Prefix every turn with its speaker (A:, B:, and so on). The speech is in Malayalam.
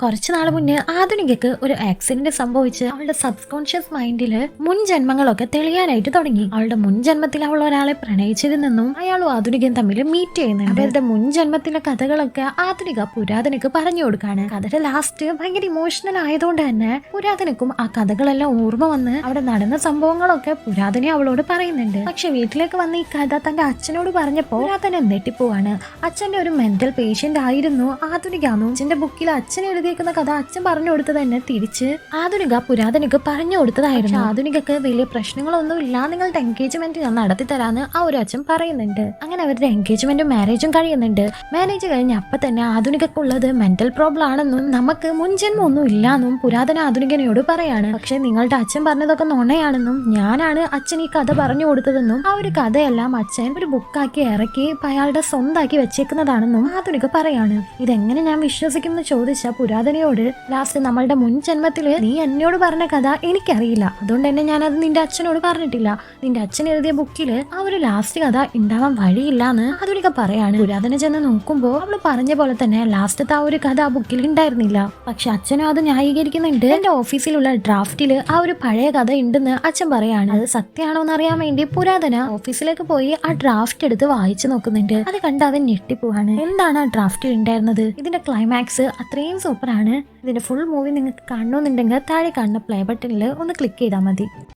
A: കുറച്ചു നാൾ മുന്നേ ആധുനികക്ക് ഒരു ആക്സിഡന്റ് സംഭവിച്ച് അവളുടെ സബ് കോൺഷ്യസ് മൈൻഡില് മുൻ ജന്മങ്ങളൊക്കെ തെളിയാനായിട്ട് തുടങ്ങി. അവളുടെ മുൻ ജന്മത്തിൽ അവൾ ഒരാളെ പ്രണയിച്ചതിൽ അയാളും ആധുനികയും തമ്മിൽ മീറ്റ് ചെയ്യുന്നുണ്ട്. അവരുടെ മുൻ ജന്മത്തിലെ കഥകളൊക്കെ ആധുനിക പുരാതനക്ക് പറഞ്ഞു കൊടുക്കാണ്. കഥയുടെ ലാസ്റ്റ് ഭയങ്കര ഇമോഷണൽ ആയതുകൊണ്ട് തന്നെ പുരാതനക്കും ആ കഥകളെല്ലാം ഓർമ്മ വന്ന് അവിടെ നടന്ന സംഭവങ്ങളൊക്കെ പുരാതനെ അവളോട് പറയുന്നുണ്ട്. പക്ഷെ വീട്ടിലേക്ക് വന്ന് ഈ കഥ തന്റെ അച്ഛനോട് പറഞ്ഞപ്പോ പുരാതന നെട്ടിപ്പോവാണ്. അച്ഛന്റെ ഒരു മെന്റൽ പേഷ്യന്റ് ആയിരുന്നു ആധുനികാന്നു. അച്ഛന്റെ ബുക്കിൽ അച്ഛൻ എഴുതിയേക്കുന്ന കഥ അച്ഛൻ പറഞ്ഞു കൊടുത്തത് തന്നെ തിരിച്ച് ആധുനിക പുരാതനക്ക് പറഞ്ഞു കൊടുത്തതായിരുന്നു. ആധുനികക്ക് വലിയ പ്രശ്നങ്ങളൊന്നും ഇല്ല, നിങ്ങളുടെ എൻഗേജ്മെന്റ് ഞാൻ നടത്തി തരാന്ന് ആ ഒരു അച്ഛൻ പറയുന്നുണ്ട്. അങ്ങനെ അവരുടെ എൻഗേജ്മെന്റും മാരേജും കഴിയുന്നുണ്ട്. മാരേജ് കഴിഞ്ഞ അപ്പൊ തന്നെ ആധുനികക്കുള്ളത് മെന്റൽ പ്രോബ്ലം ആണെന്നും നമുക്ക് മുൻജന്മം ഒന്നും ഇല്ലാന്നും പുരാതന ആധുനികനോട് പറയാണ്. പക്ഷെ നിങ്ങളുടെ അച്ഛൻ പറഞ്ഞതൊക്കെ നുണയാണെന്നും ഞാനാണ് അച്ഛൻ ഈ കഥ പറഞ്ഞു കൊടുത്തതെന്നും ആ ഒരു കഥയെല്ലാം അച്ഛൻ ഒരു ബുക്കാക്കി ഇറക്കി അയാളുടെ സ്വന്തമാക്കി വെച്ചേക്കുന്നതാണെന്നും ആധുനിക പറയാണ്. ഇതെങ്ങനെ ഞാൻ വിശ്വസിക്കും എന്ന് ചോദിച്ച പുരാതനയോട് ലാസ്റ്റ് നമ്മളുടെ മുൻ ജന്മത്തില് നീ എന്നോട് പറഞ്ഞ കഥ എനിക്കറിയില്ല, അതുകൊണ്ട് തന്നെ ഞാനത് നിന്റെ അച്ഛനോട് പറഞ്ഞിട്ടില്ല. നിന്റെ അച്ഛൻ എഴുതിയ ബുക്കില് ആ ഒരു ലാസ്റ്റ് കഥ ഉണ്ടാവാൻ വഴിയില്ലാന്ന് ആധുനിക പറയാണ്. പുരാതന ചെന്ന് നോക്കുമ്പോ അവള് പറഞ്ഞ പോലെ തന്നെ ലാസ്റ്റത്തെ ആ ഒരു കഥ ആ ബുക്കിൽ ഉണ്ടായിരുന്നില്ല. പക്ഷെ അച്ഛനും അത് ന്യായീകരിക്കുന്നുണ്ട്. എന്റെ ഓഫീസിലുള്ള ഡ്രാഫ്റ്റില് ആ ഒരു പഴയ കഥ ഉണ്ടെന്ന് അച്ഛൻ പറയാണ്. അത് സത്യമാണോ എന്ന് അറിയാൻ വേണ്ടി പുരാതന ഓഫീസിലേക്ക് പോയി ആ ഡ്രാഫ്റ്റ് എടുത്ത് വായിച്ചു നോക്കുന്നുണ്ട്. അത് കണ്ട് അത് ഞെട്ടിപ്പോവാണ്. എന്താണ് ആ ഡ്രാഫ്റ്റിൽ ഉണ്ടായിരുന്നത്? ഇതിന്റെ ക്ലൈമാക്സ് അത്രയും സൂപ്പറാണ്. ഇതിന്റെ ഫുൾ മൂവി നിങ്ങൾക്ക് കാണണമെന്നുണ്ടെങ്കിൽ താഴെ കാണുന്ന പ്ലേ ബട്ടണിൽ ഒന്ന് ക്ലിക്ക് ചെയ്താൽ മതി.